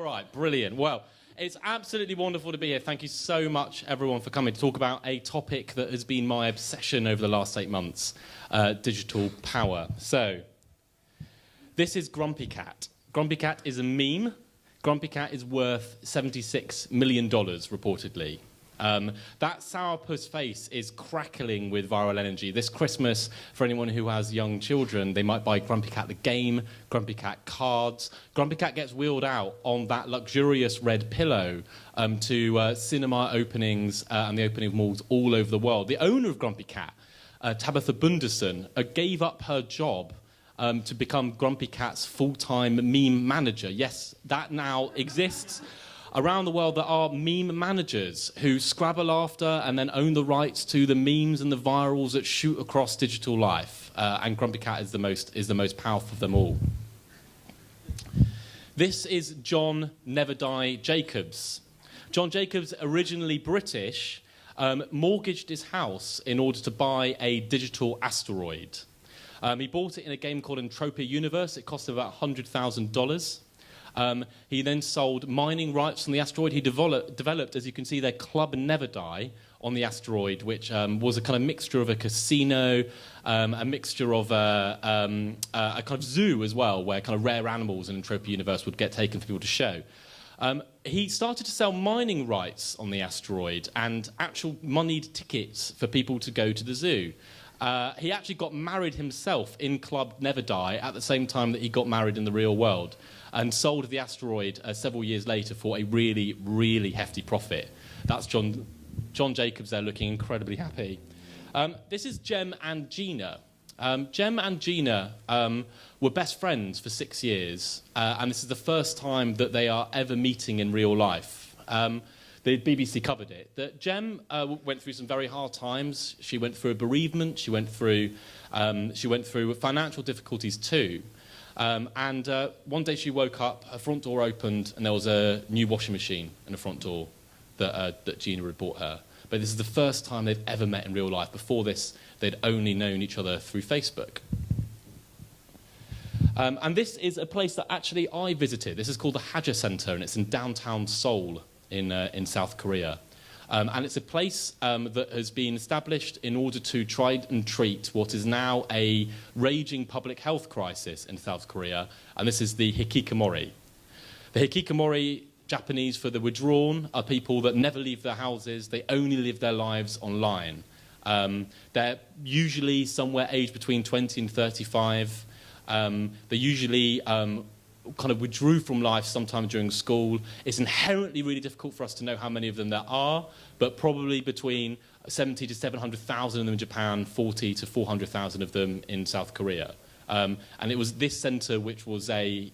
right, brilliant. Well, it's absolutely wonderful to be here. Thank you so much, everyone, for coming to talk about a topic that has been my obsession over the last 8 months, digital power. So, this is Grumpy Cat. Grumpy Cat is a meme. Grumpy Cat is worth $76 million, reportedly. That sourpuss face is crackling with viral energy. This Christmas, for anyone who has young children, they might buy Grumpy Cat the game, Grumpy Cat cards. Grumpy Cat gets wheeled out on that luxurious red pillow to cinema openings and the opening of malls all over the world. The owner of Grumpy Cat, Tabitha Bunderson, gave up her job to become Grumpy Cat's full-time meme manager. Yes, that now exists. Around the world, there are meme managers who scrabble after and then own the rights to the memes and the virals that shoot across digital life. And Grumpy Cat is the most powerful of them all. This is John Never Die Jacobs. John Jacobs, originally British, mortgaged his house in order to buy a digital asteroid. He bought it in a game called Entropia Universe. It cost him about $100,000. He then sold mining rights on the asteroid. He developed, as you can see there, Club Never Die on the asteroid, which was a kind of mixture of a casino, a mixture of a kind of zoo as well, where kind of rare animals in Entropia Universe would get taken for people to show. He started to sell mining rights on the asteroid and actual moneyed tickets for people to go to the zoo. He actually got married himself in Club Never Die at the same time that he got married in the real world, and sold the asteroid several years later for a really, really hefty profit. That's John Jacobs there looking incredibly happy. This is Jem and Gina. Jem and Gina were best friends for 6 years, and this is the first time that they are ever meeting in real life. The BBC covered it. That Jem went through some very hard times. She went through a bereavement. She went through financial difficulties too. And one day she woke up, her front door opened, and there was a new washing machine in the front door that Gina had bought her. But this is the first time they've ever met in real life. Before this, they'd only known each other through Facebook. And this is a place that actually I visited. This is called the Haja Center, and it's in downtown Seoul in South Korea. And it's a place that has been established in order to try and treat what is now a raging public health crisis in South Korea, and this is the hikikomori. The hikikomori, Japanese for the withdrawn, are people that never leave their houses. They only live their lives online. They're usually somewhere aged between 20 and 35. They usually kind of withdrew from life sometime during school. It's inherently really difficult for us to know how many of them there are, but probably between 70 to 700,000 of them in Japan, 40 to 400,000 of them in South Korea. And it was this centre which was a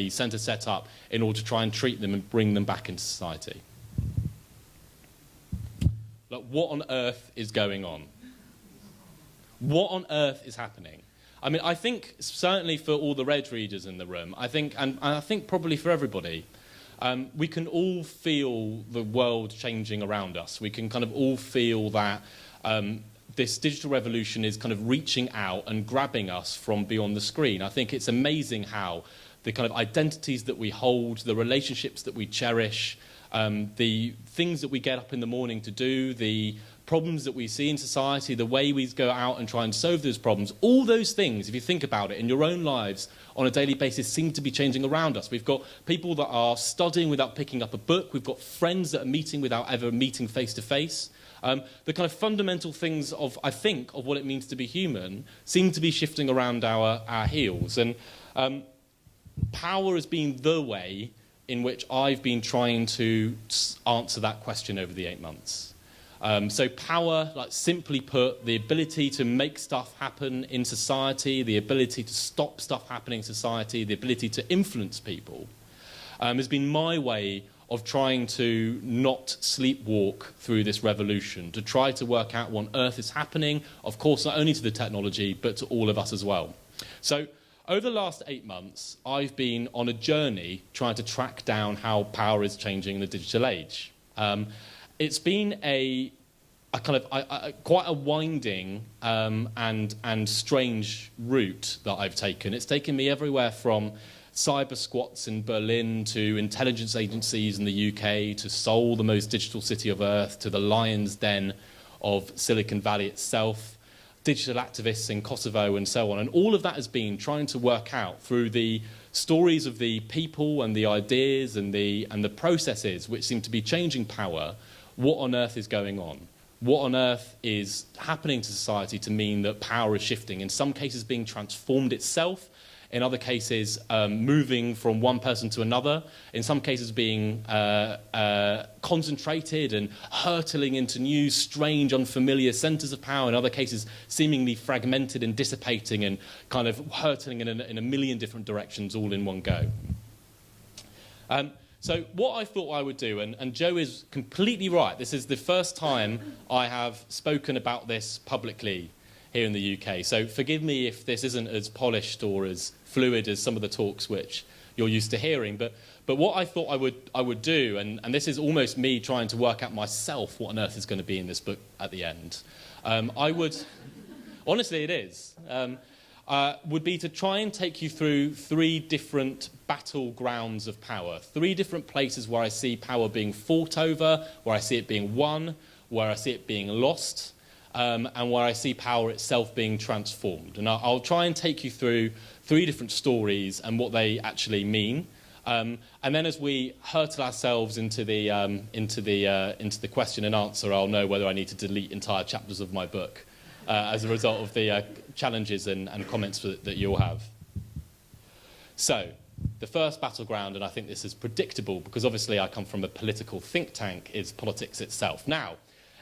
centre set up in order to try and treat them and bring them back into society. Like, what on earth is going on? What on earth is happening? I mean, I think certainly for all the Reg readers in the room, I think probably for everybody, we can all feel the world changing around us. We can kind of all feel that this digital revolution is kind of reaching out and grabbing us from beyond the screen. I think it's amazing how the kind of identities that we hold, the relationships that we cherish, the things that we get up in the morning to do, the problems that we see in society, the way we go out and try and solve those problems, all those things, if you think about it, in your own lives on a daily basis seem to be changing around us. We've got people that are studying without picking up a book. We've got friends that are meeting without ever meeting face to face. The kind of fundamental things of, I think, of what it means to be human seem to be shifting around our heels. And power has been the way in which I've been trying to answer that question over the 8 months. So power, like simply put, the ability to make stuff happen in society, the ability to stop stuff happening in society, the ability to influence people, has been my way of trying to not sleepwalk through this revolution, to try to work out what on earth is happening, of course, not only to the technology, but to all of us as well. So over the last 8 months, I've been on a journey trying to track down how power is changing in the digital age. It's been quite a winding and strange route that I've taken. It's taken me everywhere from cyber squats in Berlin to intelligence agencies in the UK to Seoul, the most digital city of Earth, to the lion's den of Silicon Valley itself, digital activists in Kosovo and so on. And all of that has been trying to work out through the stories of the people and the ideas and the processes which seem to be changing power, what on earth is going on? What on earth is happening to society to mean that power is shifting, in some cases being transformed itself, in other cases moving from one person to another, in some cases being concentrated and hurtling into new, strange, unfamiliar centres of power, in other cases seemingly fragmented and dissipating and kind of hurtling in a million different directions all in one go. So what I thought I would do, and Joe is completely right, this is the first time I have spoken about this publicly here in the UK. So forgive me if this isn't as polished or as fluid as some of the talks which you're used to hearing. But what I thought I would do, and this is almost me trying to work out myself what on earth is going to be in this book at the end. I would, honestly it is, would be to try and take you through three different battlegrounds of power, three different places where I see power being fought over, where I see it being won, where I see it being lost, and where I see power itself being transformed. And I'll try and take you through three different stories and what they actually mean. And then as we hurtle ourselves into the question and answer, I'll know whether I need to delete entire chapters of my book as a result of the challenges and comments that you'll have. So, the first battleground, and I think this is predictable because obviously I come from a political think tank, is politics itself. Now,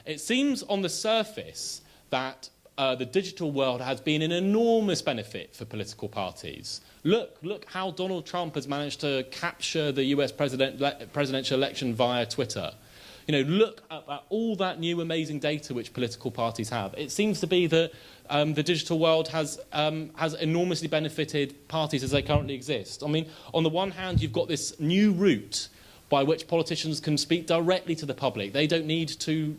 it seems on the surface that the digital world has been an enormous benefit for political parties. Look how Donald Trump has managed to capture the US presidential election via Twitter. You know, look at all that new amazing data which political parties have. It seems to be that the digital world has enormously benefited parties as they currently exist. I mean, on the one hand, you've got this new route by which politicians can speak directly to the public. They don't need to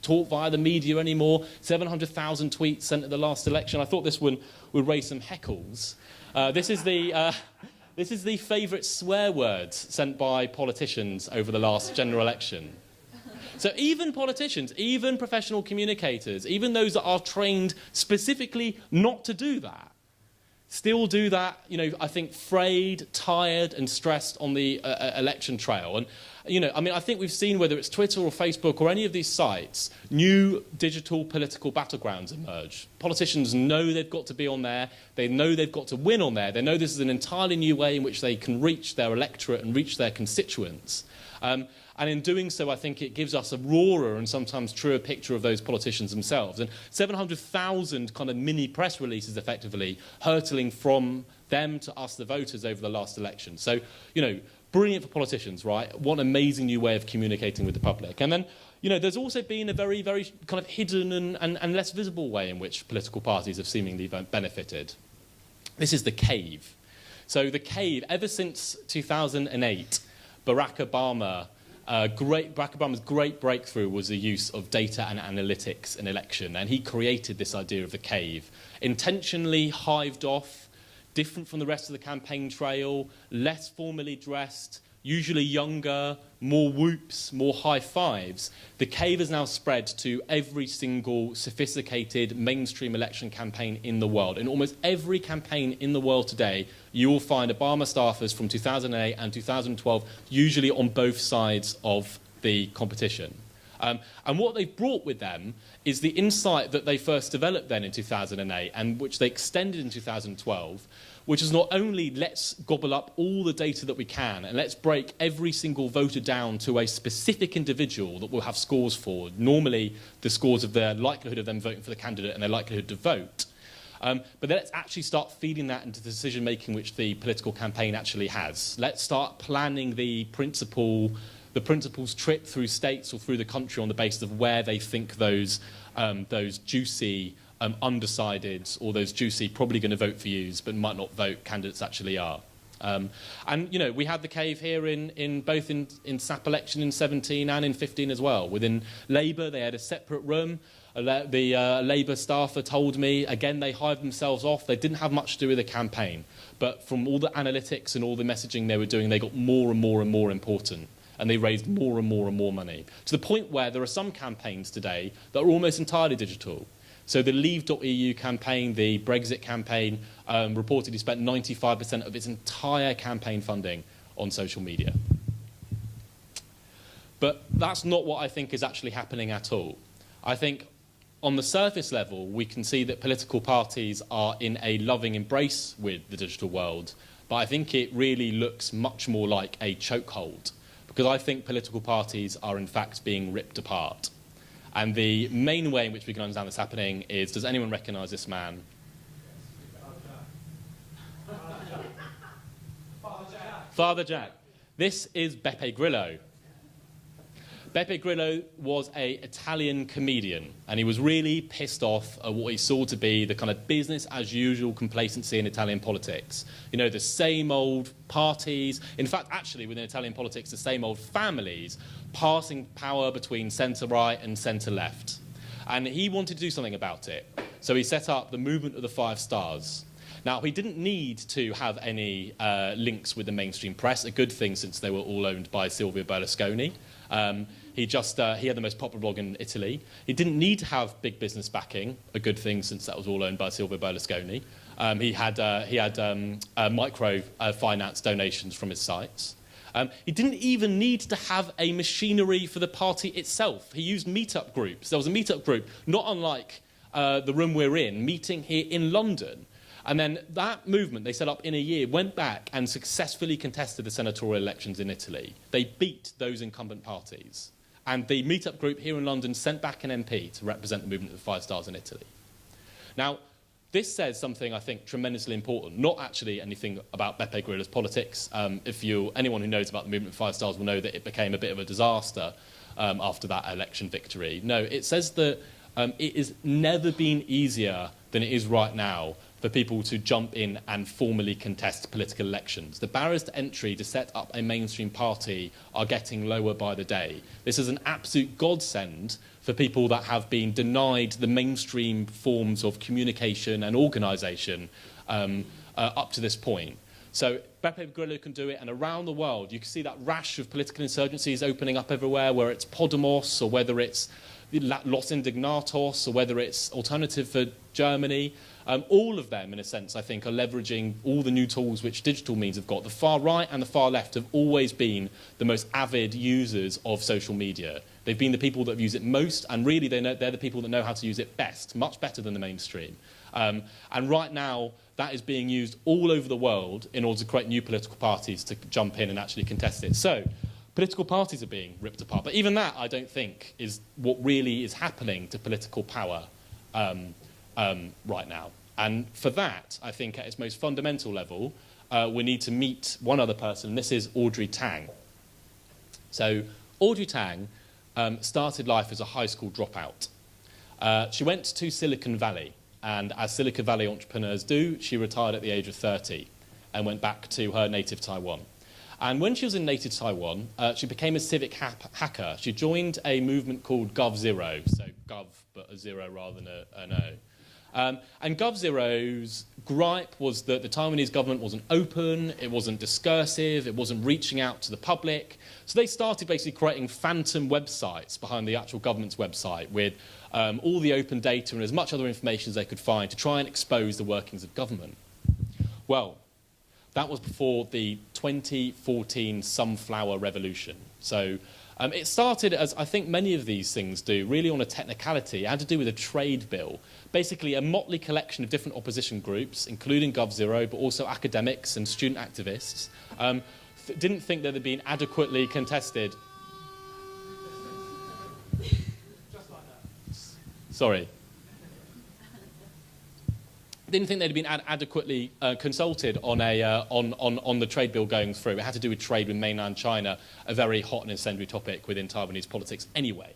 talk via the media anymore. 700,000 tweets sent at the last election. I thought this one would raise some heckles. This is the favourite swear words sent by politicians over the last general election. So even politicians, even professional communicators, even those that are trained specifically not to do that, still do that, you know, I think frayed, tired and stressed on the election trail. And, you know, I mean, I think we've seen, whether it's Twitter or Facebook or any of these sites, new digital political battlegrounds emerge. Politicians know they've got to be on there. They know they've got to win on there. They know this is an entirely new way in which they can reach their electorate and reach their constituents. And in doing so, I think it gives us a rawer and sometimes truer picture of those politicians themselves. And 700,000 kind of mini press releases, effectively, hurtling from them to us, the voters, over the last election. So, you know, brilliant for politicians, right? What an amazing new way of communicating with the public. And then, you know, there's also been a very, very kind of hidden and less visible way in which political parties have seemingly benefited. This is the cave. So the cave, ever since 2008, Barack Obama's great breakthrough was the use of data and analytics in election, and he created this idea of the cave, intentionally hived off, different from the rest of the campaign trail, less formally dressed, usually younger, more whoops, more high fives. The cave has now spread to every single sophisticated mainstream election campaign in the world. In almost every campaign in the world today, you will find Obama staffers from 2008 and 2012, usually on both sides of the competition. And what they've brought with them is the insight that they first developed then in 2008 and which they extended in 2012, which is not only let's gobble up all the data that we can and let's break every single voter down to a specific individual that we'll have scores for, normally the scores of their likelihood of them voting for the candidate and their likelihood to vote. But then let's actually start feeding that into the decision-making which the political campaign actually has. Let's start planning the principal's trip through states or through the country on the basis of where they think those juicy undecided or those juicy probably going to vote for yous but might not vote candidates actually are. And, you know, we had the cave here in both in SAP election in 17 and in 15 as well. Within Labour, they had a separate room. The Labour staffer told me, again, they hived themselves off. They didn't have much to do with the campaign. But from all the analytics and all the messaging they were doing, they got more and more and more important. And they raised more and more and more money, to the point where there are some campaigns today that are almost entirely digital. So the Leave.eu campaign, the Brexit campaign, reportedly spent 95% of its entire campaign funding on social media. But that's not what I think is actually happening at all. I think on the surface level, we can see that political parties are in a loving embrace with the digital world, but I think it really looks much more like a chokehold, because I think political parties are in fact being ripped apart. And the main way in which we can understand this happening is, does anyone recognise this man? Father Jack. This is Beppe Grillo. Beppe Grillo was an Italian comedian, and he was really pissed off at what he saw to be the kind of business-as-usual complacency in Italian politics. You know, the same old parties, in fact, actually, within Italian politics, the same old families passing power between centre-right and centre-left. And he wanted to do something about it. So he set up the movement of the 5 Stars. Now, he didn't need to have any links with the mainstream press, a good thing since they were all owned by Silvio Berlusconi. He had the most popular blog in Italy. He didn't need to have big business backing, a good thing since that was all owned by Silvio Berlusconi. He had micro finance donations from his sites. He didn't even need to have a machinery for the party itself. He used meetup groups. There was a meetup group, not unlike the room we're in, meeting here in London. And then that movement they set up in a year went back and successfully contested the senatorial elections in Italy. They beat those incumbent parties. And the meetup group here in London sent back an MP to represent the movement of the 5 Stars in Italy. Now, this says something, I think, tremendously important, not actually anything about Beppe Grillo's politics. Anyone who knows about the movement of 5 Stars will know that it became a bit of a disaster after that election victory. No, it says that it has never been easier than it is right now for people to jump in and formally contest political elections. The barriers to entry to set up a mainstream party are getting lower by the day. This is an absolute godsend for people that have been denied the mainstream forms of communication and organisation up to this point. So Beppe Grillo can do it, and around the world you can see that rash of political insurgencies opening up everywhere, where it's Podemos or whether it's Los Indignados or whether it's Alternative for Germany. All of them, in a sense, I think, are leveraging all the new tools which digital means have got. The far right and the far left have always been the most avid users of social media. They've been the people that have used it most, and really they're the people that know how to use it best, much better than the mainstream. And right now, that is being used all over the world in order to create new political parties to jump in and actually contest it. So political parties are being ripped apart. But even that, I don't think, is what really is happening to political power right now. And for that, I think at its most fundamental level, we need to meet one other person. This is Audrey Tang. So Audrey Tang started life as a high school dropout. She went to Silicon Valley, and as Silicon Valley entrepreneurs do, she retired at the age of 30 and went back to her native Taiwan. And when she was in native Taiwan, she became a civic hacker. She joined a movement called GovZero, so Gov but a zero rather than an O. And GovZero's gripe was that the Taiwanese government wasn't open, it wasn't discursive, it wasn't reaching out to the public. So they started basically creating phantom websites behind the actual government's website with all the open data and as much other information as they could find to try and expose the workings of government. Well, that was before the 2014 Sunflower Revolution. So it started, as I think many of these things do, really on a technicality. It had to do with a trade bill. Basically, a motley collection of different opposition groups, including GovZero, but also academics and student activists, didn't think that they'd been adequately contested. Just like that. Sorry. Didn't think they'd been adequately consulted on the trade bill going through. It had to do with trade with mainland China, a very hot and incendiary topic within Taiwanese politics anyway.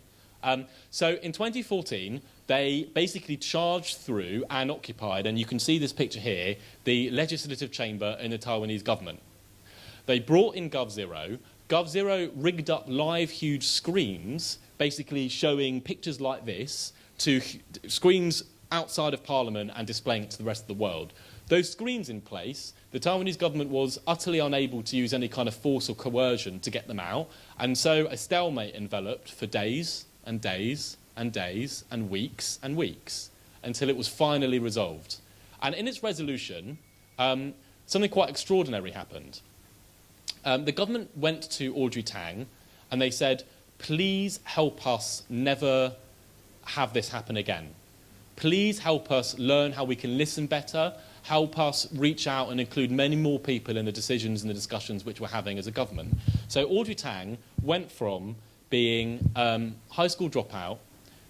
So in 2014, they basically charged through and occupied, and you can see this picture here, the legislative chamber in the Taiwanese government. They brought in GovZero. GovZero rigged up live huge screens, basically showing pictures like this, to screens outside of Parliament and displaying it to the rest of the world. Those screens in place, the Taiwanese government was utterly unable to use any kind of force or coercion to get them out, and so a stalemate enveloped for days and days and days and weeks until it was finally resolved. And in its resolution, something quite extraordinary happened. The government went to Audrey Tang and they said, please help us never have this happen again. Please help us learn how we can listen better, help us reach out and include many more people in the decisions and the discussions which we're having as a government. So Audrey Tang went from being high school dropout,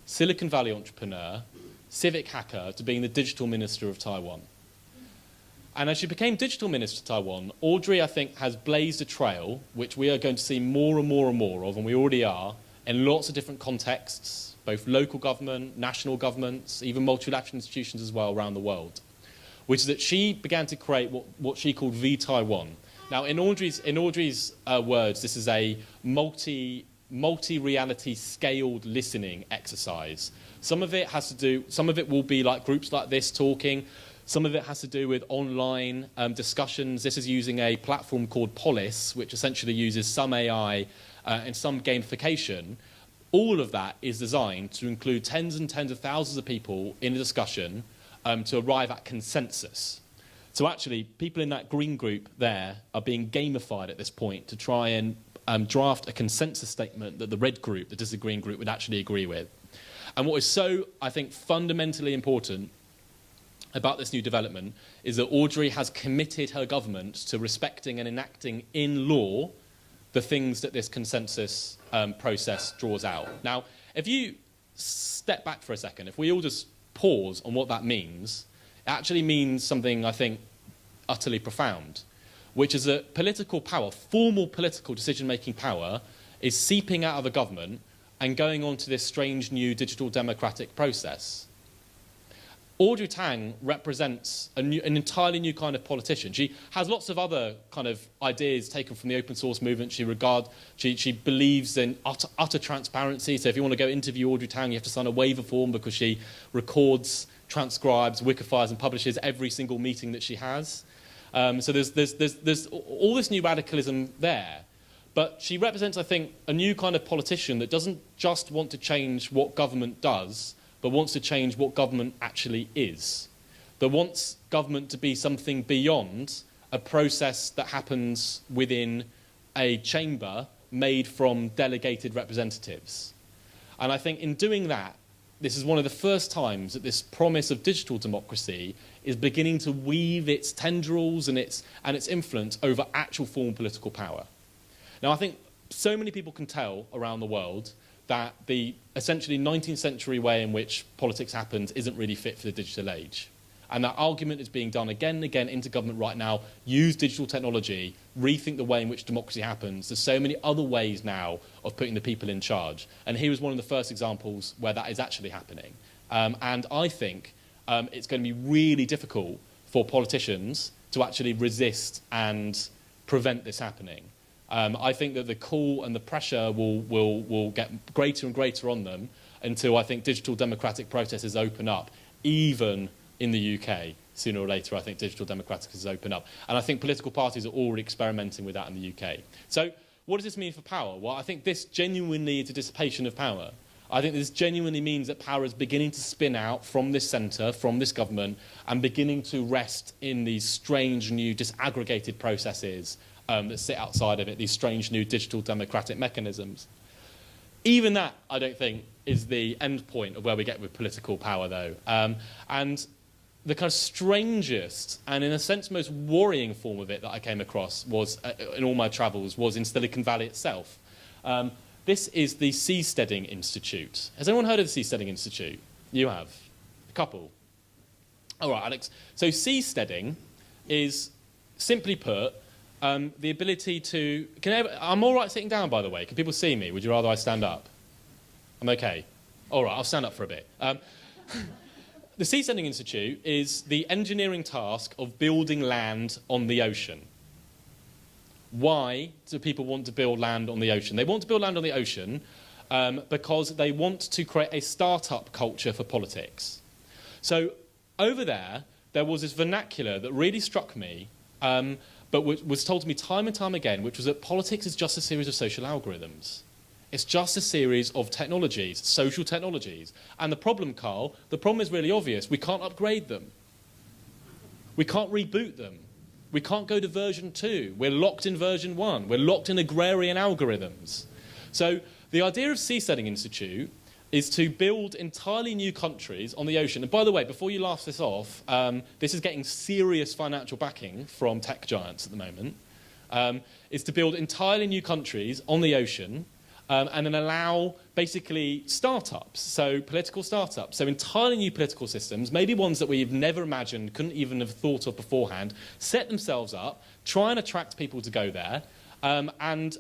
Silicon Valley entrepreneur, civic hacker, to being the digital minister of Taiwan. And as she became digital minister of Taiwan, Audrey, I think, has blazed a trail which we are going to see more and more and more of, and we already are, in lots of different contexts, both local government, national governments, even multilateral institutions as well around the world, which is that she began to create what she called V-Taiwan. Now, in Audrey's words, this is a multi-reality scaled listening exercise. Some of it will be like groups like this talking. Some of it has to do with online discussions. This is using a platform called Polis, which essentially uses some AI and some gamification. All of that is designed to include tens and tens of thousands of people in a discussion to arrive at consensus. So actually, people in that green group there are being gamified at this point to try and draft a consensus statement that the red group, the disagreeing group, would actually agree with. And what is so, I think, fundamentally important about this new development is that Audrey has committed her government to respecting and enacting in law the things that this consensus process draws out. Now, if you step back for a second, if we all just pause on what that means, it actually means something, I think, utterly profound, which is that political power, formal political decision-making power, is seeping out of a government and going on to this strange new digital democratic process. Audrey Tang represents an entirely new kind of politician. She has lots of other kind of ideas taken from the open source movement. She believes in utter transparency. So if you want to go interview Audrey Tang, you have to sign a waiver form because she records, transcribes, wikifies, and publishes every single meeting that she has. So there's all this new radicalism there. But she represents, I think, a new kind of politician that doesn't just want to change what government does, but wants to change what government actually is. That wants government to be something beyond a process that happens within a chamber made from delegated representatives. And I think in doing that, this is one of the first times that this promise of digital democracy is beginning to weave its tendrils and its influence over actual formal political power. Now, I think so many people can tell around the world that the essentially 19th century way in which politics happens isn't really fit for the digital age. And that argument is being done again and again into government right now. Use digital technology, rethink the way in which democracy happens. There's so many other ways now of putting the people in charge. And here is one of the first examples where that is actually happening. And I think it's going to be really difficult for politicians to actually resist and prevent this happening. I think that the call and the pressure will get greater and greater on them until I think digital democratic processes open up, even in the UK. Sooner or later, I think digital democratic processes open up. And I think political parties are already experimenting with that in the UK. So what does this mean for power? Well, I think this genuinely is a dissipation of power. I think this genuinely means that power is beginning to spin out from this centre, from this government, and beginning to rest in these strange new disaggregated processes that sit outside of it, these strange new digital democratic mechanisms. Even that, I don't think, is the end point of where we get with political power, though. And the kind of strangest and, in a sense, most worrying form of it that I came across was, in all my travels, was in Silicon Valley itself. This is the Seasteading Institute. Has anyone heard of the Seasteading Institute? You have? A couple? All right, Alex. So seasteading is, simply put, the ability to... I'm all right sitting down, by the way. Can people see me? Would you rather I stand up? I'm okay. All right, I'll stand up for a bit. The Seasteading Institute is the engineering task of building land on the ocean. Why do people want to build land on the ocean? They want to build land on the ocean because they want to create a startup culture for politics. So over there was this vernacular that really struck me, but was told to me time and time again, which was that politics is just a series of social algorithms. It's just a series of technologies, social technologies. And the problem, Carl, the problem is really obvious. We can't upgrade them. We can't reboot them. We can't go to version 2. We're locked in version 1. We're locked in agrarian algorithms. So the idea of Seasteading Institute is to build entirely new countries on the ocean. And by the way, before you laugh this off, this is getting serious financial backing from tech giants at the moment, is to build entirely new countries on the ocean and then allow basically startups, so political startups, so entirely new political systems, maybe ones that we've never imagined, couldn't even have thought of beforehand, set themselves up, try and attract people to go there, and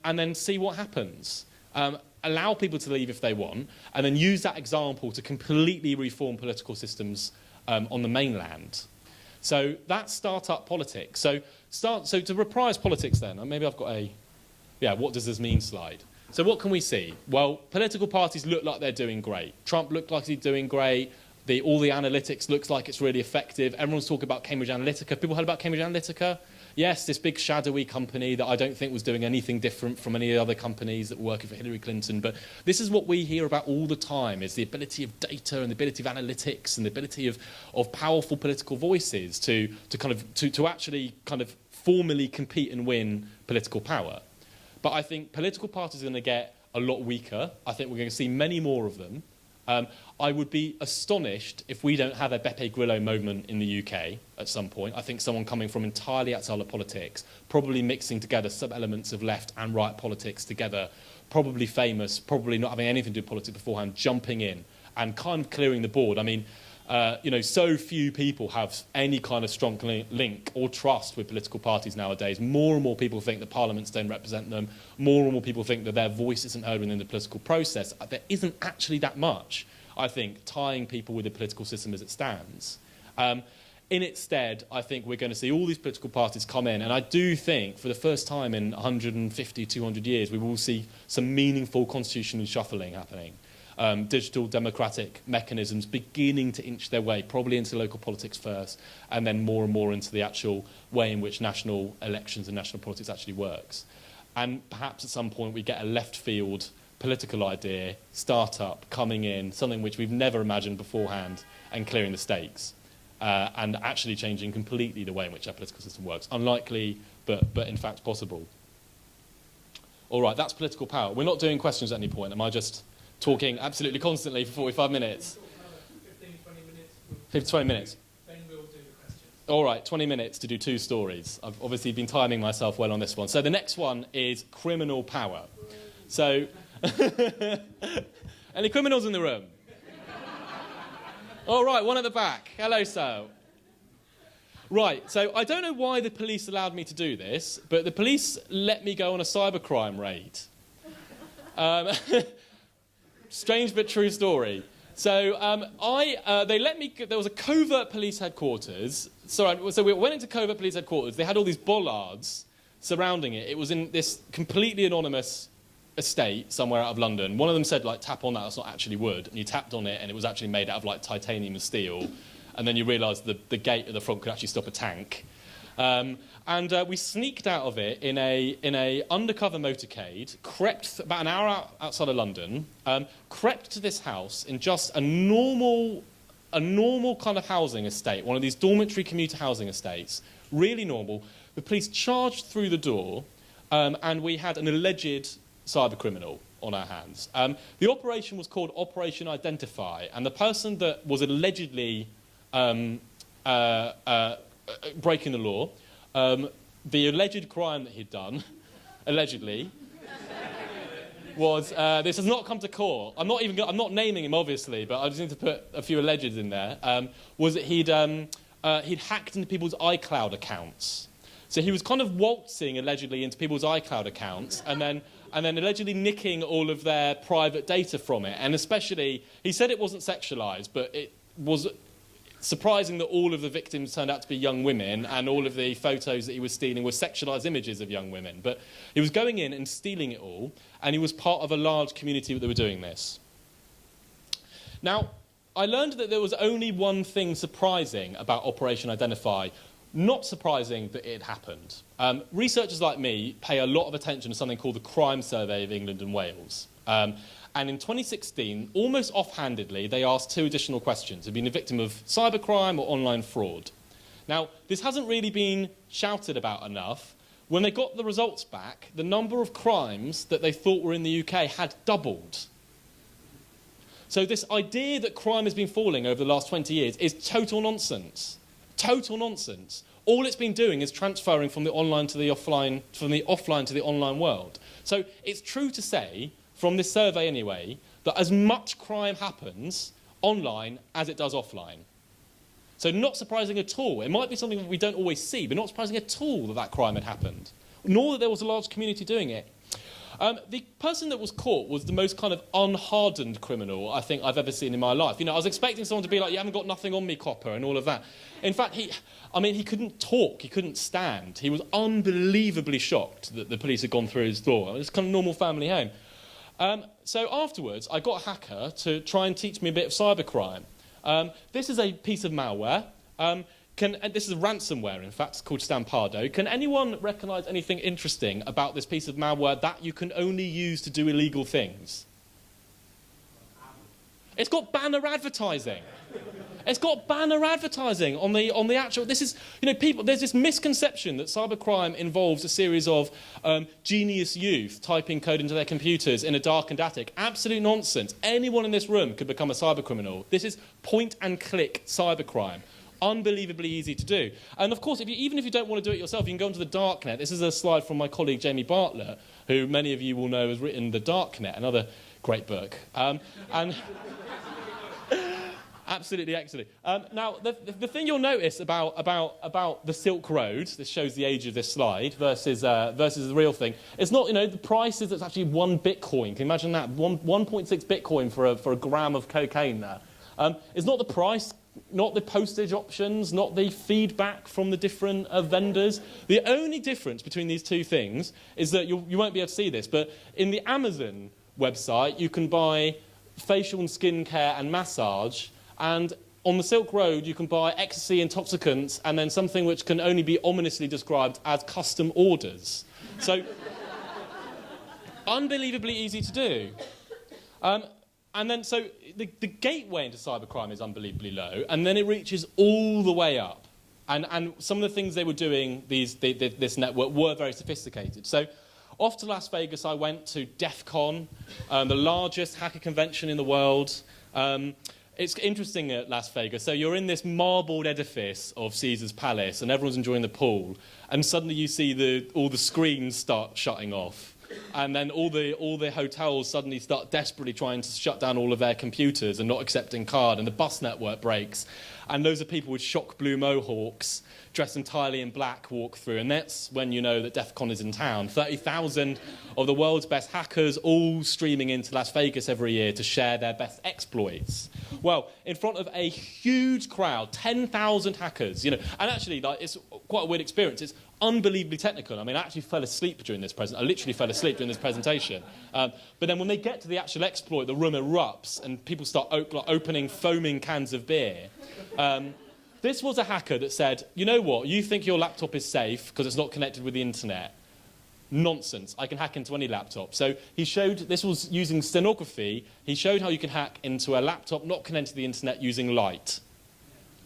then see what happens. Allow people to leave if they want, and then use that example to completely reform political systems on the mainland. So that's startup politics. So to reprise politics then, maybe I've got a, what does this mean slide. So what can we see? Well, political parties look like they're doing great. Trump looked like he's doing great. All the analytics looks like it's really effective. Everyone's talking about Cambridge Analytica. People heard about Cambridge Analytica? Yes, this big shadowy company that I don't think was doing anything different from any other companies that were working for Hillary Clinton. But this is what we hear about all the time, is the ability of data and the ability of analytics and the ability of powerful political voices to actually kind of formally compete and win political power. But I think political parties are going to get a lot weaker. I think we're going to see many more of them. I would be astonished if we don't have a Beppe Grillo moment in the UK at some point. I think someone coming from entirely outside of politics, probably mixing together sub-elements of left and right politics together, probably famous, probably not having anything to do with politics beforehand, jumping in and kind of clearing the board. I mean, so few people have any kind of strong link or trust with political parties nowadays. More and more people think that parliaments don't represent them. More and more people think that their voice isn't heard within the political process. There isn't actually that much, I think, tying people with the political system as it stands. In its stead, I think we're going to see all these political parties come in, and I do think for the first time in 150, 200 years, we will see some meaningful constitutional shuffling happening. Digital democratic mechanisms beginning to inch their way, probably into local politics first, and then more and more into the actual way in which national elections and national politics actually works. And perhaps at some point we get a left field political idea, startup, coming in, something which we've never imagined beforehand, and clearing the stakes, and actually changing completely the way in which our political system works. Unlikely, but in fact possible. All right, that's political power. We're not doing questions at any point. Am I just talking absolutely constantly for 45 minutes? 15, 20 minutes. Then we'll do the questions. All right, 20 minutes to do 2 stories. I've obviously been timing myself well on this one. So the next one is criminal power. So, any criminals in the room? All right, one at the back. Hello, sir. Right, so I don't know why the police allowed me to do this, but the police let me go on a cybercrime raid. Strange but true story. So they let me. There was a covert police headquarters. So we went into covert police headquarters. They had all these bollards surrounding it. It was in this completely anonymous estate somewhere out of London. One of them said, like, tap on that. That's not actually wood. And you tapped on it, and it was actually made out of like titanium and steel. And then you realised the gate at the front could actually stop a tank. And we sneaked out of it in a undercover motorcade, crept about an hour outside of London, crept to this house in just a normal kind of housing estate, one of these dormitory commuter housing estates, really normal. The police charged through the door, and we had an alleged cybercriminal on our hands. The operation was called Operation Identify, and the person that was allegedly breaking the law, the alleged crime that he'd done, allegedly, was, this has not come to court, I'm not naming him obviously, but I just need to put a few allegeds in there, was that he'd hacked into people's iCloud accounts. So he was kind of waltzing allegedly into people's iCloud accounts and then allegedly nicking all of their private data from it. And especially, he said it wasn't sexualized, but it was surprising that all of the victims turned out to be young women and all of the photos that he was stealing were sexualised images of young women. But he was going in and stealing it all, and he was part of a large community that were doing this. Now, I learned that there was only one thing surprising about Operation Identify, not surprising that it had happened. Researchers like me pay a lot of attention to something called the Crime Survey of England and Wales. And in 2016, almost offhandedly, they asked 2 additional questions. Have you been a victim of cybercrime or online fraud? Now, this hasn't really been shouted about enough. When they got the results back, the number of crimes that they thought were in the UK had doubled. So this idea that crime has been falling over the last 20 years is total nonsense. Total nonsense. All it's been doing is transferring from the online to the offline, from the offline to the online world. So it's true to say, from this survey anyway, that as much crime happens online as it does offline. So not surprising at all. It might be something that we don't always see, but not surprising at all that that crime had happened, nor that there was a large community doing it. The person that was caught was the most kind of unhardened criminal I think I've ever seen in my life. You know, I was expecting someone to be like, you haven't got nothing on me, copper, and all of that. In fact, he couldn't talk, he couldn't stand. He was unbelievably shocked that the police had gone through his door. It was kind of normal family home. So afterwards, I got a hacker to try and teach me a bit of cybercrime. This is a piece of malware. This is ransomware, in fact, it's called Stampardo. Can anyone recognise anything interesting about this piece of malware that you can only use to do illegal things? It's got banner advertising. It's got banner advertising on the actual. This is, you know, people. There's this misconception that cybercrime involves a series of genius youth typing code into their computers in a darkened attic. Absolute nonsense. Anyone in this room could become a cybercriminal. This is point-and-click cybercrime. Unbelievably easy to do. And of course, even if you don't want to do it yourself, you can go onto the darknet. This is a slide from my colleague Jamie Bartlett, who many of you will know has written The Darknet, another great book. And absolutely excellent. Now, the thing you'll notice about the Silk Road, this shows the age of this slide, versus the real thing, it's not, you know, the price is it's actually 1 Bitcoin. Can you imagine that? 1.6 Bitcoin for a gram of cocaine there. It's not the price, not the postage options, not the feedback from the different vendors. The only difference between these two things is that you won't be able to see this, but in the Amazon website, you can buy facial and skincare and massage, and on the Silk Road, you can buy ecstasy, intoxicants, and then something which can only be ominously described as custom orders. So, unbelievably easy to do. And then, so the gateway into cybercrime is unbelievably low, and then it reaches all the way up. And some of the things they were doing, this network, were very sophisticated. So off to Las Vegas, I went to DEF CON, the largest hacker convention in the world. It's interesting at Las Vegas. So you're in this marbled edifice of Caesar's Palace, and everyone's enjoying the pool, and suddenly you see all the screens start shutting off. And then all the hotels suddenly start desperately trying to shut down all of their computers and not accepting card, and the bus network breaks. And loads of people with shock blue mohawks, dressed entirely in black, walk through. And that's when you know that DEF CON is in town. 30,000 of the world's best hackers all streaming into Las Vegas every year to share their best exploits. Well, in front of a huge crowd, 10,000 hackers, you know. And actually, like, it's quite a weird experience. It's unbelievably technical. I mean, I actually fell asleep during this presentation. I literally fell asleep during this presentation. But then when they get to the actual exploit, the room erupts and people start opening foaming cans of beer. This was a hacker that said, you know what, you think your laptop is safe because it's not connected with the internet. Nonsense. I can hack into any laptop. So he showed, this was using stenography, he showed how you can hack into a laptop not connected to the internet using light.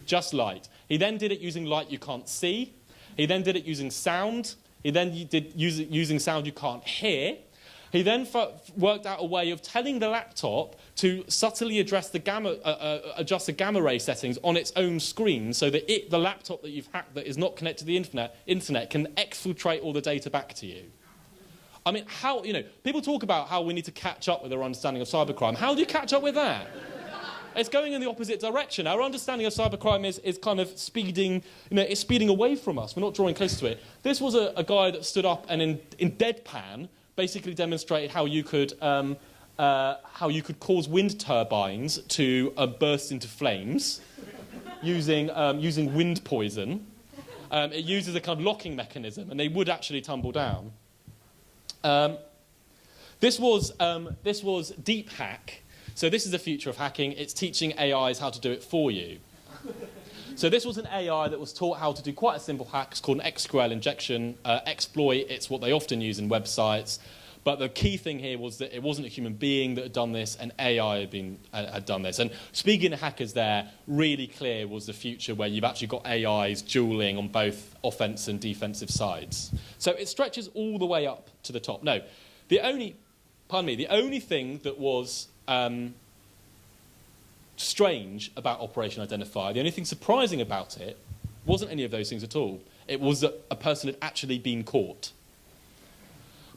Just light. He then did it using light you can't see. He then did it using sound. He then did using sound you can't hear. He then worked out a way of telling the laptop to subtly adjust the gamma ray settings on its own screen so that the laptop that you've hacked that is not connected to the internet can exfiltrate all the data back to you. I mean, how, you know, people talk about how we need to catch up with our understanding of cybercrime. How do you catch up with that? It's going in the opposite direction. Our understanding of cybercrime is kind of speeding, you know, it's speeding away from us. We're not drawing close to it. This was a guy that stood up and in deadpan basically demonstrated how you could cause wind turbines to burst into flames. using wind poison. It uses a kind of locking mechanism, and they would actually tumble down. This was Deep Hack. So this is the future of hacking. It's teaching AIs how to do it for you. So this was an AI that was taught how to do quite a simple hack. It's called an XQL injection exploit. It's what they often use in websites. But the key thing here was that it wasn't a human being that had done this, an AI had done this. And speaking of hackers there, really clear was the future where you've actually got AIs dueling on both offense and defensive sides. So it stretches all the way up to the top. No, the only thing that was strange about Operation Identify, the only thing surprising about it, wasn't any of those things at all. It was that a person had actually been caught.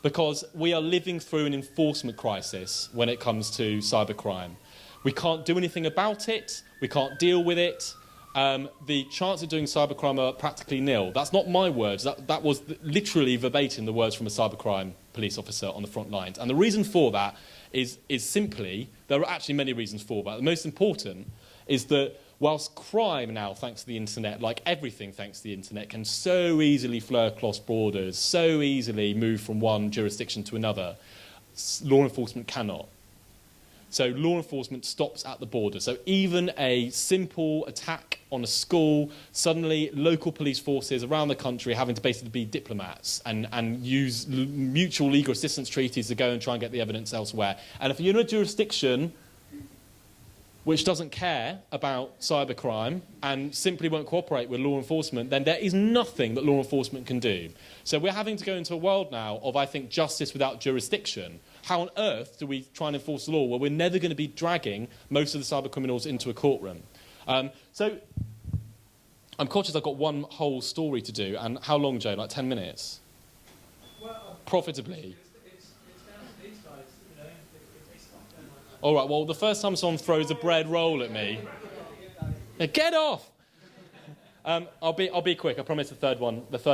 Because we are living through an enforcement crisis when it comes to cybercrime. We can't do anything about it. We can't deal with it. The chance of doing cybercrime are practically nil. That's not my words. That was literally verbatim the words from a cybercrime police officer on the front lines. And the reason for that is simply, there are actually many reasons for that. The most important is that whilst crime now, thanks to the internet, like everything thanks to the internet, can so easily flow across borders, so easily move from one jurisdiction to another, law enforcement cannot. So law enforcement stops at the border. So even a simple attack on a school, suddenly local police forces around the country are having to basically be diplomats and use mutual legal assistance treaties to go and try and get the evidence elsewhere. And if you're in a jurisdiction which doesn't care about cybercrime and simply won't cooperate with law enforcement, then there is nothing that law enforcement can do. So we're having to go into a world now of, I think, justice without jurisdiction. How on earth do we try and enforce the law where we're never going to be dragging most of the cyber criminals into a courtroom? So I'm conscious I've got one whole story to do. And how long, Joe? Like 10 minutes? Well, profitably. It's down to these guys, you know, if they stop going like that. All right, well, the first time someone throws a bread roll at me, now get off! I'll be quick. I promise. The third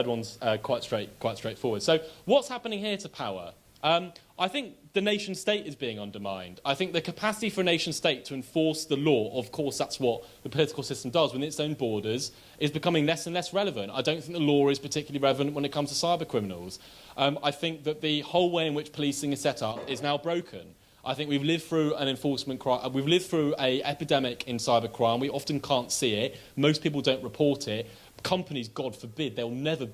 one's quite straightforward. So, what's happening here to power? I think the nation state is being undermined. I think the capacity for a nation state to enforce the law, of course, that's what the political system does within its own borders, is becoming less and less relevant. I don't think the law is particularly relevant when it comes to cyber criminals. I think that the whole way in which policing is set up is now broken. I think we've lived through an enforcement crisis. We've lived through an epidemic in cybercrime. We often can't see it. Most people don't report it. Companies, God forbid, they'll never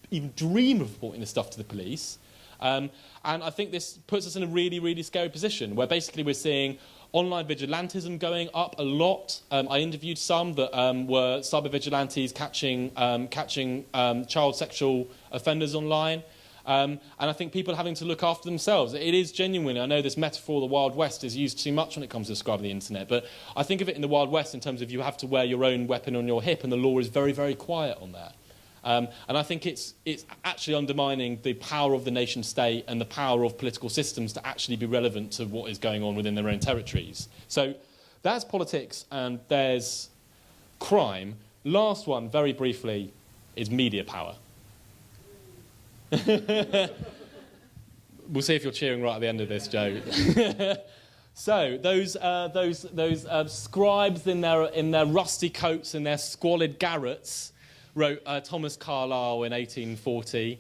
even dream of reporting this stuff to the police. And I think this puts us in a really, really scary position where basically we're seeing online vigilantism going up a lot. I interviewed some that were cyber vigilantes catching child sexual offenders online. And I think people are having to look after themselves. It is genuinely, I know this metaphor, the Wild West, is used too much when it comes to describing the internet, but I think of it in the Wild West in terms of you have to wear your own weapon on your hip and the law is very, very quiet on that. And I think it's actually undermining the power of the nation state and the power of political systems to actually be relevant to what is going on within their own territories. So that's politics and there's crime. Last one, very briefly, is media power. We'll see if you're cheering right at the end of this, Joe. So those scribes in their rusty coats and their squalid garrets wrote Thomas Carlyle in 1840.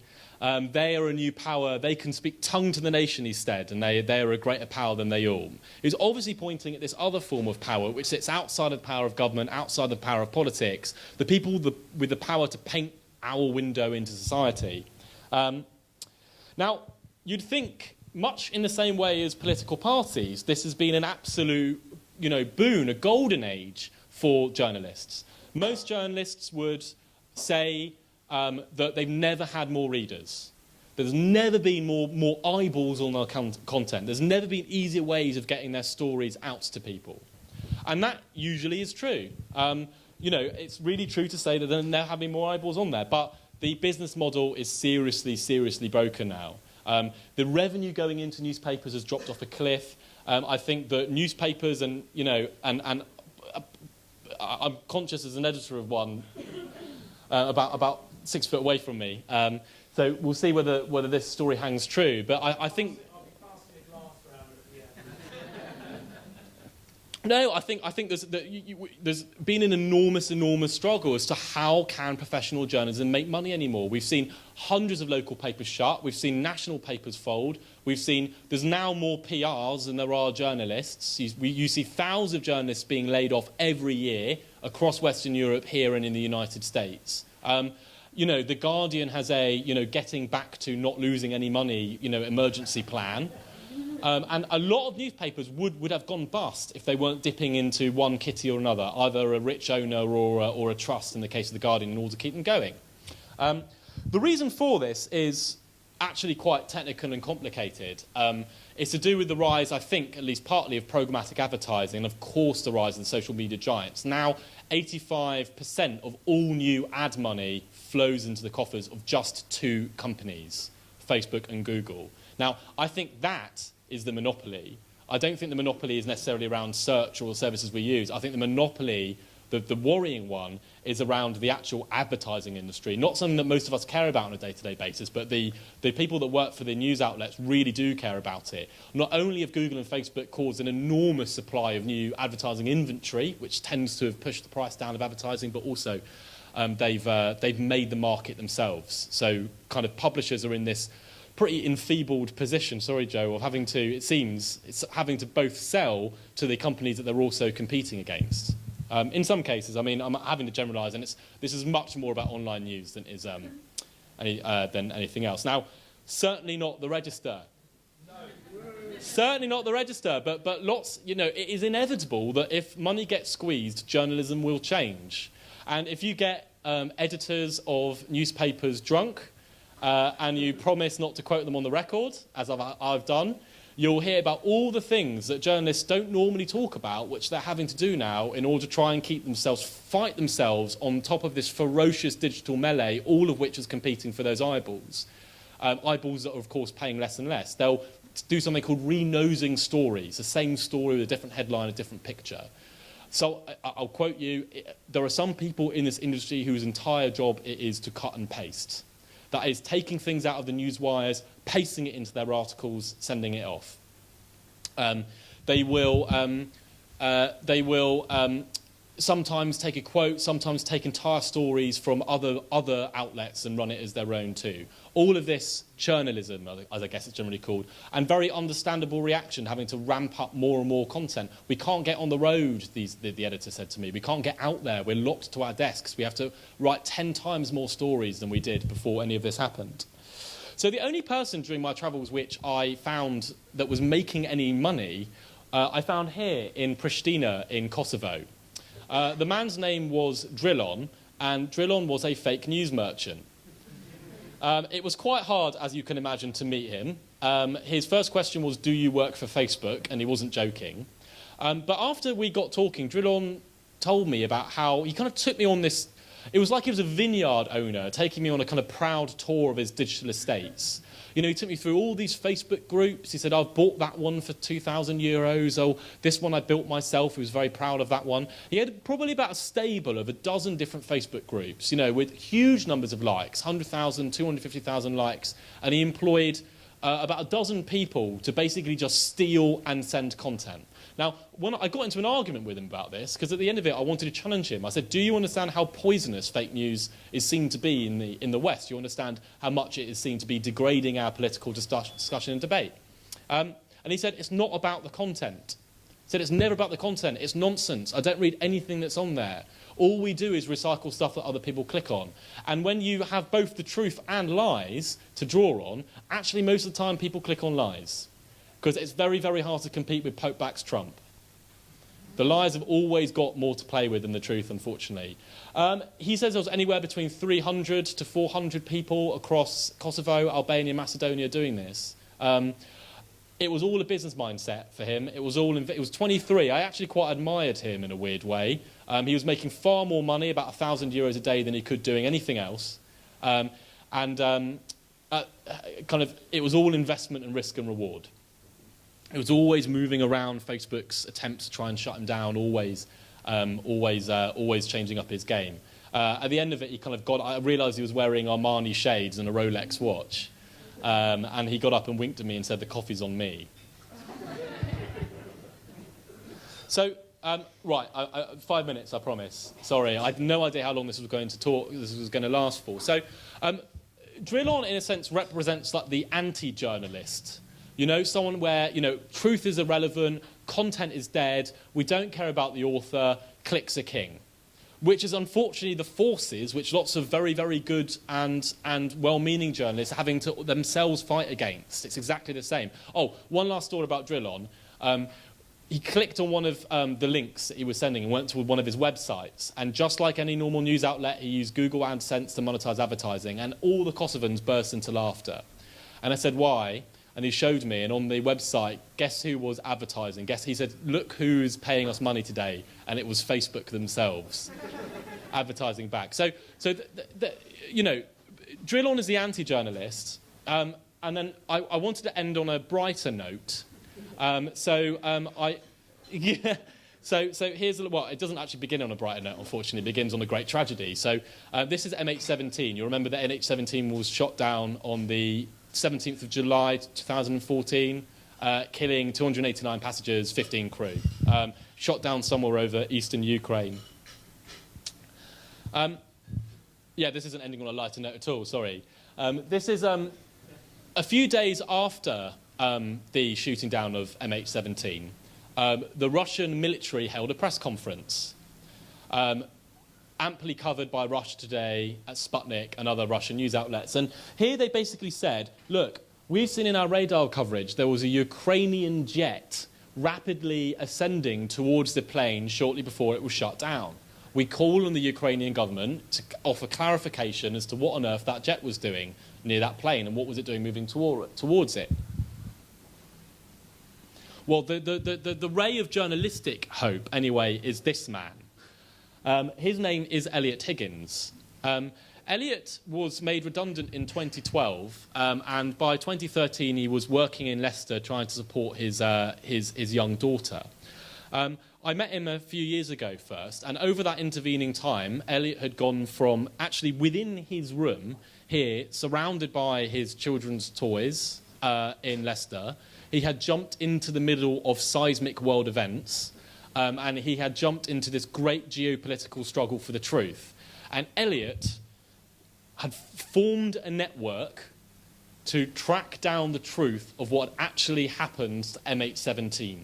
They are a new power. They can speak tongue to the nation, he said, and they are a greater power than they all. He was obviously pointing at this other form of power, which sits outside of the power of government, outside the power of politics, the people with the power to paint our window into society. Now, you'd think, much in the same way as political parties, this has been an absolute, boon, a golden age for journalists. Most journalists would say that they've never had more readers. There's never been more eyeballs on their content. There's never been easier ways of getting their stories out to people. And that usually is true. It's really true to say that there never have been more eyeballs on there. But the business model is seriously, seriously broken now. The revenue going into newspapers has dropped off a cliff. I think that newspapers and I'm conscious as an editor of one about 6 foot away from me. So we'll see whether this story hangs true. But I think No, I think there's been an enormous struggle as to how can professional journalism make money anymore. We've seen hundreds of local papers shut. We've seen national papers fold. We've seen there's now more PRs than there are journalists. You see thousands of journalists being laid off every year across Western Europe, here and in the United States. The Guardian has a getting back to not losing any money emergency plan. And a lot of newspapers would have gone bust if they weren't dipping into one kitty or another, either a rich owner or a trust, in the case of The Guardian, in order to keep them going. The reason for this is actually quite technical and complicated. It's to do with the rise, I think, at least partly, of programmatic advertising, and of course the rise of the social media giants. Now, 85% of all new ad money flows into the coffers of just two companies, Facebook and Google. Now, I think that is the monopoly. I don't think the monopoly is necessarily around search or the services we use. I think the monopoly, the worrying one, is around the actual advertising industry. Not something that most of us care about on a day-to-day basis, but the people that work for the news outlets really do care about it. Not only have Google and Facebook caused an enormous supply of new advertising inventory, which tends to have pushed the price down of advertising, but also they've made the market themselves. So kind of publishers are in this pretty enfeebled position, sorry Joe, of having to, it seems, it's having to both sell to the companies that they're also competing against. In some cases, I mean, I'm having to generalise, and this is much more about online news than is than anything else. Now, certainly not the Register. No. Certainly not the Register, but lots, it is inevitable that if money gets squeezed, journalism will change. And if you get editors of newspapers drunk, and you promise not to quote them on the record, as I've done, you'll hear about all the things that journalists don't normally talk about, which they're having to do now in order to try and fight themselves on top of this ferocious digital melee, all of which is competing for those eyeballs. Eyeballs that are, of course, paying less and less. They'll do something called re-nosing stories, the same story with a different headline, a different picture. So I'll quote you, there are some people in this industry whose entire job it is to cut and paste. That is taking things out of the news wires, pasting it into their articles, sending it off. They will sometimes take a quote, sometimes take entire stories from other outlets and run it as their own too. All of this journalism, as I guess it's generally called, and very understandable reaction, having to ramp up more and more content. We can't get on the road, the editor said to me. We can't get out there. We're locked to our desks. We have to write 10 times more stories than we did before any of this happened. So the only person during my travels which I found that was making any money, I found here in Pristina in Kosovo. The man's name was Drillon, and Drillon was a fake news merchant. It was quite hard, as you can imagine, to meet him. His first question was, do you work for Facebook? And he wasn't joking. But after we got talking, Drillon told me about how he kind of took me on this. It was like he was a vineyard owner taking me on a kind of proud tour of his digital estates. He took me through all these Facebook groups. He said, I've bought that one for €2,000. Oh, this one I built myself. He was very proud of that one. He had probably about a stable of a dozen different Facebook groups, with huge numbers of likes, 100,000, 250,000 likes. And he employed about a dozen people to basically just steal and send content. Now, when I got into an argument with him about this, because at the end of it, I wanted to challenge him. I said, do you understand how poisonous fake news is seen to be in the West? Do you understand how much it is seen to be degrading our political discussion and debate? And he said, it's not about the content. He said, it's never about the content. It's nonsense. I don't read anything that's on there. All we do is recycle stuff that other people click on. And when you have both the truth and lies to draw on, actually most of the time people click on lies. Because it's very, very hard to compete with Pope backs Trump. The lies have always got more to play with than the truth, unfortunately. He says there was anywhere between 300 to 400 people across Kosovo, Albania, Macedonia doing this. It was all a business mindset for him. It was 23. I actually quite admired him in a weird way. He was making far more money, about €1,000 a day, than he could doing anything else. It was all investment and risk and reward. It was always moving around Facebook's attempts to try and shut him down, always changing up his game. At the end of it, I realised he was wearing Armani shades and a Rolex watch. And he got up and winked at me and said, the coffee's on me. So right, 5 minutes, I promise. Sorry, I had no idea how long this was going to last for. So, Drill On, in a sense, represents like the anti-journalist. You know, someone where, you know, truth is irrelevant, content is dead, we don't care about the author, clicks are king. Which is unfortunately the forces which lots of very, very good and well-meaning journalists are having to themselves fight against. It's exactly the same. Oh, one last story about Drill On. He clicked on one of the links that he was sending and went to one of his websites. And just like any normal news outlet, he used Google AdSense to monetize advertising. And all the Kosovans burst into laughter. And I said, why? And he showed me, and on the website, guess who was advertising? He said, look who's paying us money today. And it was Facebook themselves advertising back. So you know, Drill On is the anti-journalist. And then I wanted to end on a brighter note. Yeah. So here's well, it doesn't actually begin on a brighter note, unfortunately. It begins on a great tragedy. So this is MH17. You remember that MH17 was shot down on the 17th of July 2014, killing 289 passengers, 15 crew. Shot down somewhere over eastern Ukraine. Yeah, this isn't ending on a lighter note at all, sorry. This is a few days after the shooting down of MH17. The Russian military held a press conference, amply covered by Russia Today, Sputnik, and other Russian news outlets. And here they basically said, look, we've seen in our radar coverage there was a Ukrainian jet rapidly ascending towards the plane shortly before it was shut down. We call on the Ukrainian government to offer clarification as to what on earth that jet was doing near that plane and what was it doing moving towards it. Well, the ray of journalistic hope, anyway, is this man. His name is Elliot Higgins. Elliot was made redundant in 2012, and by 2013 he was working in Leicester trying to support his young daughter. I met him a few years ago first, and over that intervening time, Elliot had gone from actually within his room here, surrounded by his children's toys in Leicester. He had jumped into the middle of seismic world events, and he had jumped into this great geopolitical struggle for the truth. And Elliot had formed a network to track down the truth of what actually happened to MH17.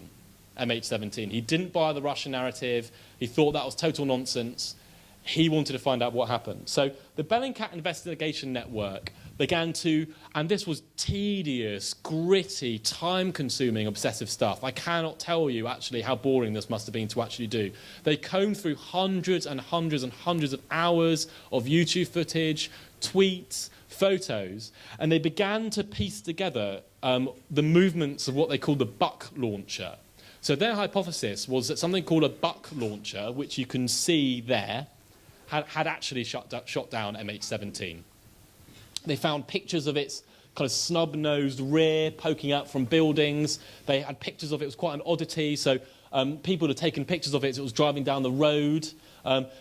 He didn't buy the Russian narrative. He thought that was total nonsense. He wanted to find out what happened. So the Bellingcat Investigation Network began to, and this was tedious, gritty, time-consuming, obsessive stuff. I cannot tell you actually how boring this must have been to actually do. They combed through hundreds and hundreds and hundreds of hours of YouTube footage, tweets, photos, and they began to piece together the movements of what they call the buck launcher. So their hypothesis was that something called a buck launcher, which you can see there, had actually shot down MH17. They found pictures of its kind of snub-nosed rear poking out from buildings. They had pictures of it. It was quite an oddity. So people had taken pictures of it as it was driving down the road.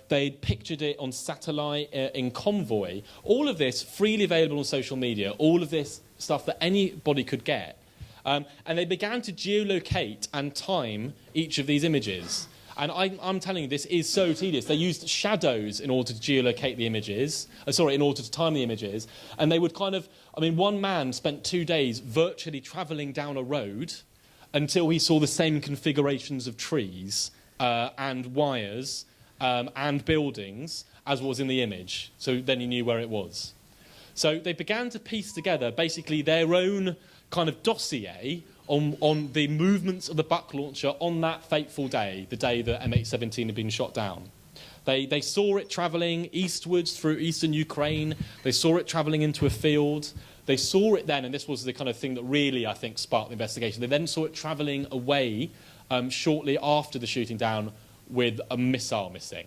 They'd pictured it on satellite in convoy. All of this freely available on social media. All of this stuff that anybody could get. And they began to geolocate and time each of these images. And I'm telling you, this is so tedious. They used shadows in order to geolocate the images, in order to time the images. And they would kind of, one man spent 2 days virtually travelling down a road until he saw the same configurations of trees and wires and buildings as was in the image. So then he knew where it was. So they began to piece together basically their own kind of dossier on the movements of the buck launcher on that fateful day, the day that MH17 had been shot down. They saw it travelling eastwards through eastern Ukraine. They saw it travelling into a field. They saw it then, and this was the kind of thing that really, I think, sparked the investigation. They then saw it travelling away shortly after the shooting down with a missile missing.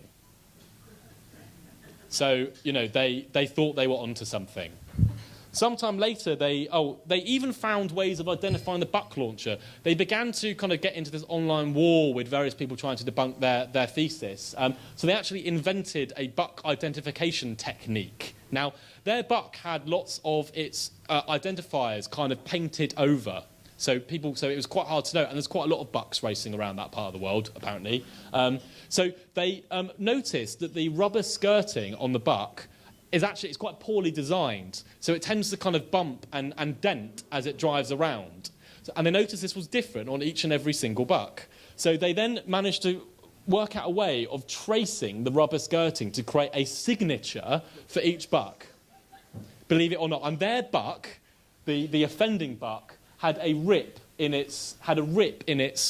So, they thought they were onto something. Sometime later, they even found ways of identifying the buck launcher. They began to kind of get into this online war with various people trying to debunk their thesis. So they actually invented a buck identification technique. Now, their buck had lots of its identifiers kind of painted over So it was quite hard to know, and there's quite a lot of bucks racing around that part of the world, apparently. So they noticed that the rubber skirting on the buck it's quite poorly designed. So it tends to kind of bump and dent as it drives around. And they noticed this was different on each and every single buck. So they then managed to work out a way of tracing the rubber skirting to create a signature for each buck. Believe it or not. And their buck, the offending buck, had a rip in its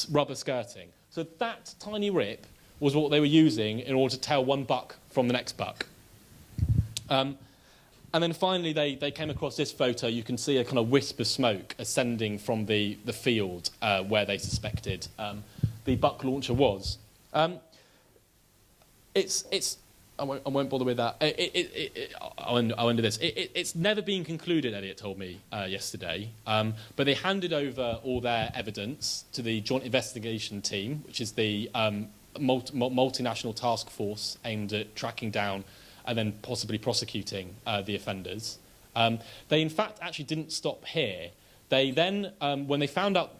rubber skirting. So that tiny rip was what they were using in order to tell one buck from the next buck. And then finally they came across this photo. You can see a kind of wisp of smoke ascending from the field where they suspected the buck launcher was. I won't bother with that. I'll end this. It's never been concluded, Elliot told me yesterday, but they handed over all their evidence to the Joint Investigation Team, which is the multinational task force aimed at tracking down and then possibly prosecuting the offenders. They, in fact, actually didn't stop here. They then, when they found out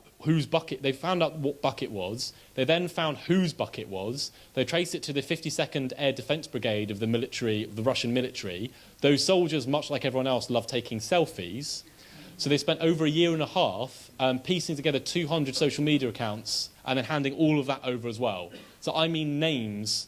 they found out what buck it was. They then found whose buck it was. They traced it to the 52nd Air Defence Brigade of the Russian military. Those soldiers, much like everyone else, love taking selfies. So they spent over a year and a half piecing together 200 social media accounts and then handing all of that over as well. So I mean names,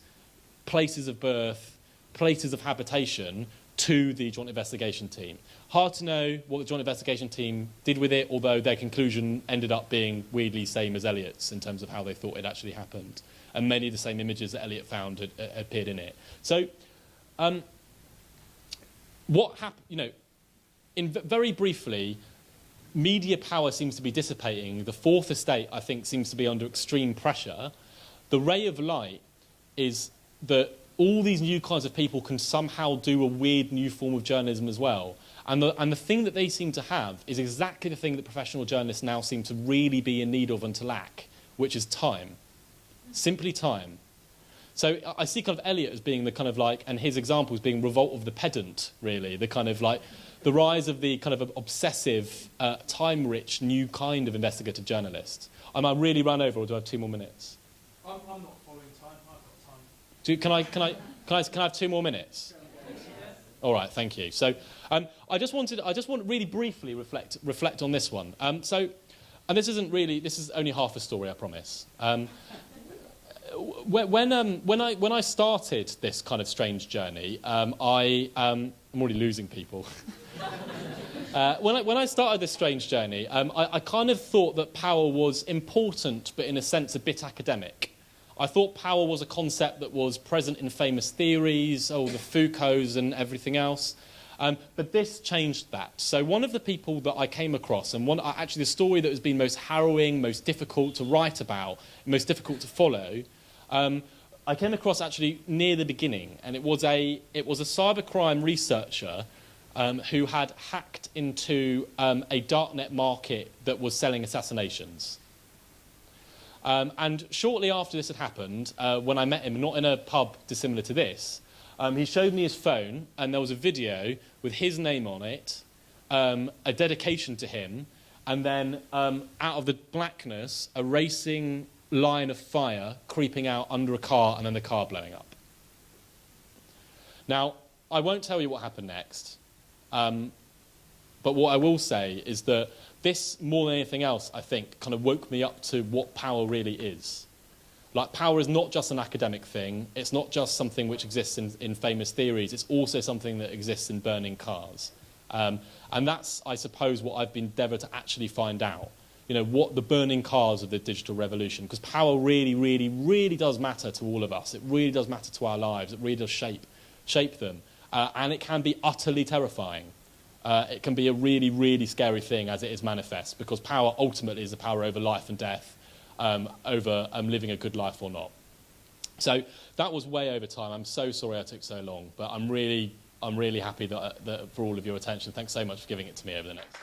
places of birth, places of habitation to the Joint Investigation Team. Hard to know what the Joint Investigation Team did with it, although their conclusion ended up being weirdly same as Elliot's in terms of how they thought it actually happened. And many of the same images that Elliot found had appeared in it. So what happened, very briefly, media power seems to be dissipating. The Fourth Estate, I think, seems to be under extreme pressure. The ray of light is that all these new kinds of people can somehow do a weird new form of journalism as well. And the thing that they seem to have is exactly the thing that professional journalists now seem to really be in need of and to lack, which is time. Simply time. So I see kind of Eliot as being the kind of like, and his example as being revolt of the pedant, really, the kind of like, the rise of the kind of obsessive, time-rich, new kind of investigative journalist. Am I really run over, or do I have 2 more minutes? I'm not following time. I've got time. Can I have 2 more minutes? All right, thank you. So I just want to really briefly reflect on this one. And this is only half a story, I promise. When I started this kind of strange journey, I'm already losing people. When I started this strange journey, I kind of thought that power was important, but in a sense a bit academic. I thought power was a concept that was present in famous theories, the Foucaults and everything else. But this changed that. So one of the people that I came across, and actually the story that has been most harrowing, most difficult to write about, most difficult to follow, I came across actually near the beginning, and it was a cybercrime researcher who had hacked into a darknet market that was selling assassinations. And shortly after this had happened, when I met him, not in a pub dissimilar to this, he showed me his phone, and there was a video with his name on it, a dedication to him, and then out of the blackness, a racing line of fire creeping out under a car, and then the car blowing up. Now, I won't tell you what happened next, but what I will say is that this, more than anything else, I think, kind of woke me up to what power really is. Like, power is not just an academic thing. It's not just something which exists in famous theories. It's also something that exists in burning cars. And that's, I suppose, what I've endeavoured to actually find out. What the burning cars of the digital revolution. Because power really, really, really does matter to all of us. It really does matter to our lives. It really does shape them. And it can be utterly terrifying. It can be a really, really scary thing as it is manifest, because power ultimately is the power over life and death, over living a good life or not. So that was way over time. I'm so sorry I took so long, but I'm really happy that for all of your attention. Thanks so much for giving it to me over the next.